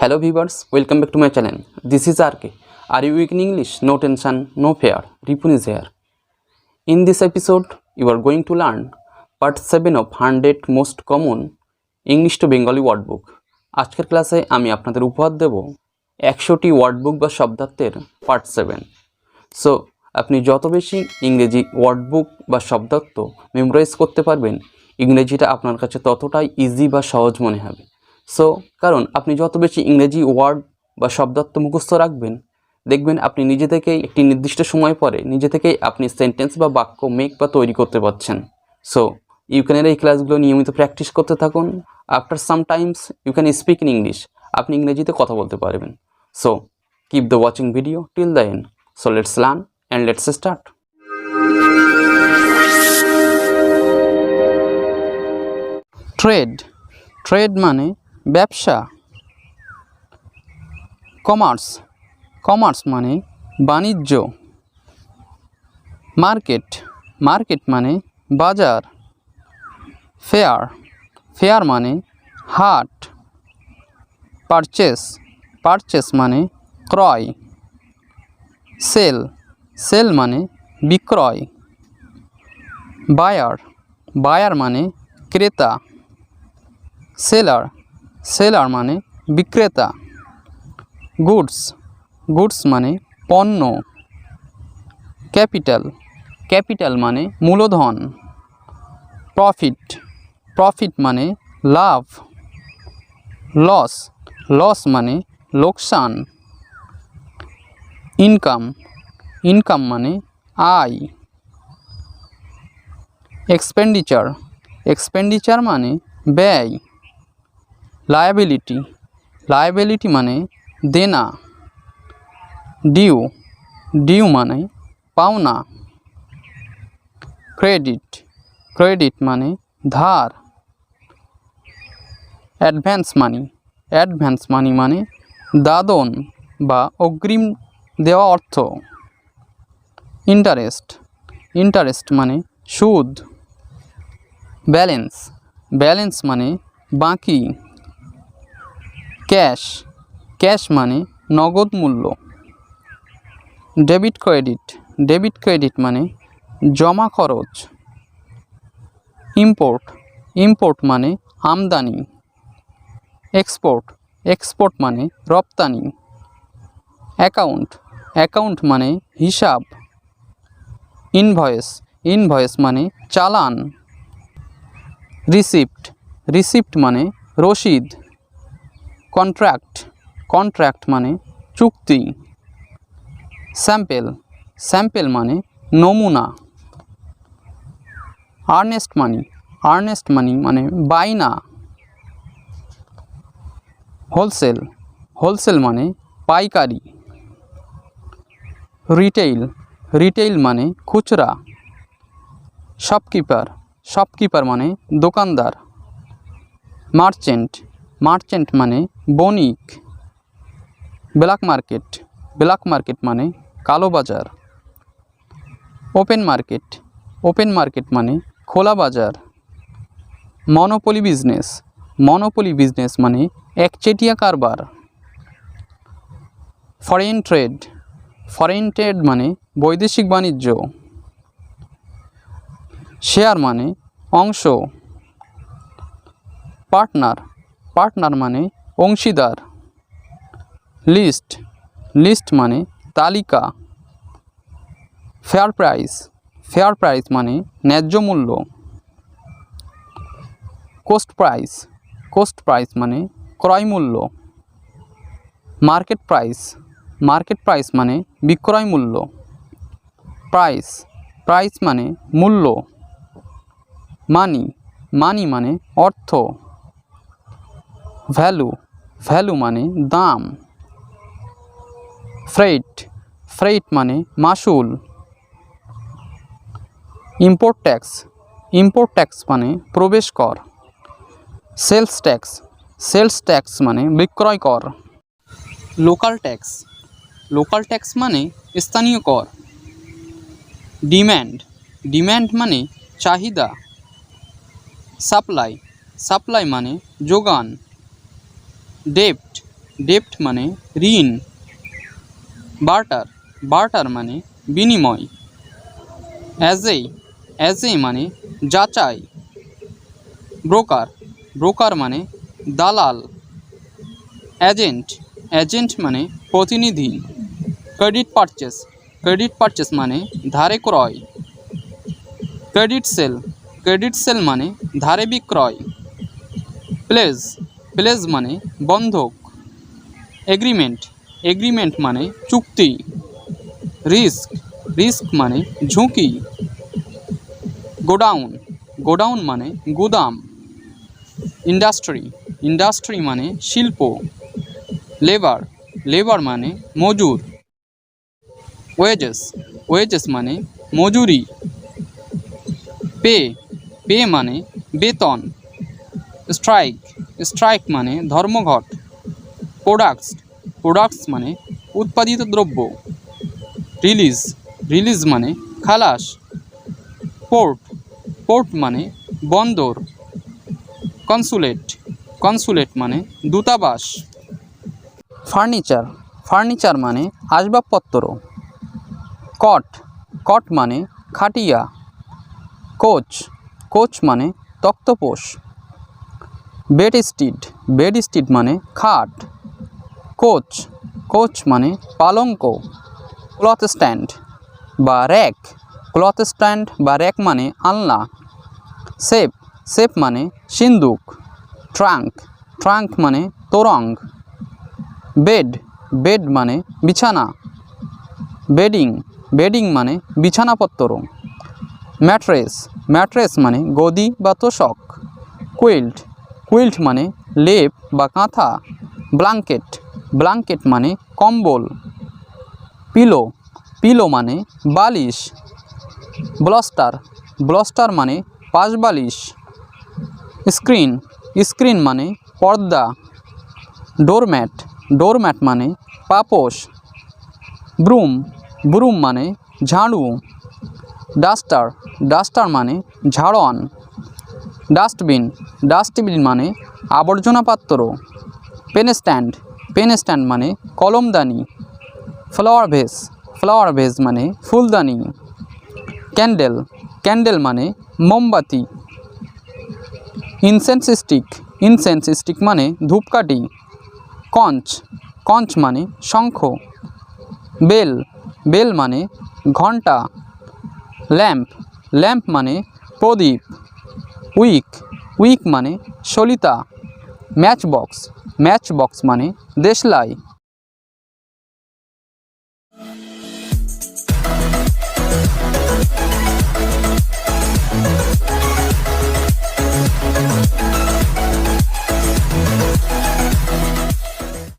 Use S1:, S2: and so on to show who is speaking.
S1: Hello viewers, welcome back to my channel. This is RK. Are you weak in English? No tension, no fear. Ripun is here. In this episode, you are going to learn part 7 of 100 most common English to Bengali word book. আজকের ক্লাসে আমি আপনাদের উপহার দেব 100টি word বুক বা শব্দার্থের part 7। So আপনি যত বেশি ইংরেজি ওয়ার্ড বুক বা শব্দার্থ মেমোরাইজ করতে পারবেন, ইংরেজিটা আপনার কাছে ততটাই ইজি বা সহজ মনে হবে। সো কারণ আপনি যত বেশি ইংরেজি ওয়ার্ড বা শব্দার্থ মুখস্থ রাখবেন, দেখবেন আপনি নিজে থেকেই একটি নির্দিষ্ট সময় পরে নিজে থেকেই আপনি সেন্টেন্স বা বাক্য মেক বা তৈরি করতে পারছেন। সো ইউ ক্যানের এই ক্লাসগুলো নিয়মিত প্র্যাকটিস করতে থাকুন। After some times you can speak in English. আপনি ইংরেজিতে কথা বলতে পারবেন। So keep the watching video till the end. So let's learn and let's start. Trade মানে ব্যবসা। কমার্স মানে বাণিজ্য। মার্কেট মানে বাজার। ফেয়ার মানে হাট। পারচেস মানে ক্রয়। সেল মানে বিক্রয়। বায়ার মানে ক্রেতা। সেলার মানে বিক্রেতা। গুডস মানে পণ্য। ক্যাপিটাল মানে মূলধন। প্রফিট মানে লাভ। লস মানে লোকসান। ইনকাম মানে আয়। এক্সপেন্ডিচার মানে ব্যয়। লায়াবিলিটি মানে দেনা। ডিউ মানে পাওনা। ক্রেডিট মানে ধার। অ্যাডভান্স মানি মানে দাদন বা অগ্রিম দেওয়া অর্থ। ইন্টারেস্ট মানে সুদ। ব্যালেন্স মানে বাকি। ক্যাশ মানে নগদ মূল্য। ডেবিট ক্রেডিট মানে জমা খরচ। ইম্পোর্ট মানে আমদানি। এক্সপোর্ট মানে রপ্তানি। অ্যাকাউন্ট মানে হিসাব। ইনভয়েস মানে চালান। রিসিপ্ট মানে রসিদ। কন্ট্রাক্ট মানে চুক্তি। স্যাম্পেল মানে নমুনা। আর্নেস্ট মানি মানে বায়না। হোলসেল মানে পাইকারি। রিটেইল মানে খুচরা। শপকিপার মানে দোকানদার। মার্চেন্ট মানে বণিক। ব্ল্যাক মার্কেট মানে কালোবাজার। ওপেন মার্কেট মানে খোলা বাজার। মনোপলি বিজনেস মানে একচেটিয়া কারবার। ফরেন ট্রেড মানে বৈদেশিক বাণিজ্য। শেয়ার মানে অংশ। পার্টনার মানে অংশীদার। লিস্ট মানে তালিকা। ফেয়ার প্রাইস মানে ন্যায্য মূল্য। কোস্ট প্রাইস মানে ক্রয় মূল্য। মার্কেট প্রাইস মানে বিক্রয় মূল্য। প্রাইস মানে মূল্য। মানি মানে অর্থ। ভ্যালু মানে দাম। ফ্রেইট মানে মাসুল। ইম্পোর্ট ট্যাক্স মানে প্রবেশ কর। সেলস ট্যাক্স মানে বিক্রয় কর। লোকাল ট্যাক্স মানে স্থানীয় কর। ডিম্যান্ড মানে চাহিদা। সাপ্লাই মানে যোগান। ডেপ্ট মানে ঋণ। বার্টার, বার্টার মানে বিনিময়। অ্যাজে মানে যাচাই। ব্রোকার, ব্রোকার মানে দালাল। এজেন্ট, এজেন্ট মানে প্রতিনিধি। ক্রেডিট পারচেস, ক্রেডিট পারচেস মানে ধারে ক্রয়। ক্রেডিট সেল, ক্রেডিট সেল মানে ধারে বিক্রয়। প্লেজ, প্লেজ মানে বন্ধক। এগ্রিমেন্ট, এগ্রিমেন্ট মানে চুক্তি। রিস্ক, রিস্ক মানে ঝুঁকি। গোডাউন, গোডাউন মানে গুদাম। ইন্ডাস্ট্রি, ইন্ডাস্ট্রি মানে শিল্প। লেবার, লেবার মানে মজুর। ওয়েজেস, ওয়েজেস মানে মজুরি। পে, পে মানে বেতন। স্ট্রাইক, স্ট্রাইক মানে ধর্মঘট। প্রোডাক্টস, প্রোডাক্টস মানে উৎপাদিত দ্রব্য। রিলিজ, রিলিজ মানে খালাস। পোর্ট, পোর্ট মানে বন্দর। কনসুলেট, কনসুলেট মানে দূতাবাস। ফার্নিচার, ফার্নিচার মানে আসবাবপত্র। কট, কট মানে খাটিয়া। কোচ, কোচ মানে তক্তপোষ। বেডস্টিড, বেডস্টিড মানে খাট। কোচ, কোচ মানে পালঙ্ক। ক্লথ স্ট্যান্ড বা র্যাক, ক্লথ স্ট্যান্ড বা র্যাক মানে আলনা। সেফ, সেফ মানে সিন্দুক। ট্রাঙ্ক, ট্রাঙ্ক মানে তোরং। বেড, বেড মানে বিছানা। বেডিং, বেডিং মানে বিছানাপত্র। ম্যাট্রেস, ম্যাট্রেস মানে গদি বা তোষক। কুইল্ট, কুইল্ট মানে লেপ বা কাঁথা। ব্ল্যাঙ্কেট, ব্ল্যাঙ্কেট মানে কম্বল। পিলো, পিলো মানে বালিশ। ব্লস্টার, ব্লস্টার মানে পাশবালিশ। স্ক্রিন, স্ক্রিন মানে পর্দা। ডোরম্যাট, ডোরম্যাট মানে পাপোশ। ব্রুম, ব্রুম মানে ঝাড়ু। ডাস্টার, ডাস্টার মানে ঝাড়ন। ডাস্টবিন, ডাস্টবিন মানে আবর্জনা পাত্র। পেন স্ট্যান্ড, পেন স্ট্যান্ড মানে কলমদানি। ফ্লাওয়ার ভেস, ফ্লাওয়ার ভেস মানে ফুলদানি। ক্যান্ডেল, ক্যান্ডেল মানে মোমবাতি। ইনসেন্স স্টিক, ইনসেন্স স্টিক মানে ধূপকাঠি। কঞ্চ, কঞ্চ মানে শঙ্খ। বেল, বেল মানে ঘণ্টা। ল্যাম্প, ল্যাম্প মানে প্রদীপ। উইক, উইক মানে সলিতা। ম্যাচ বক্স, ম্যাচ বক্স মানে দেশলাই।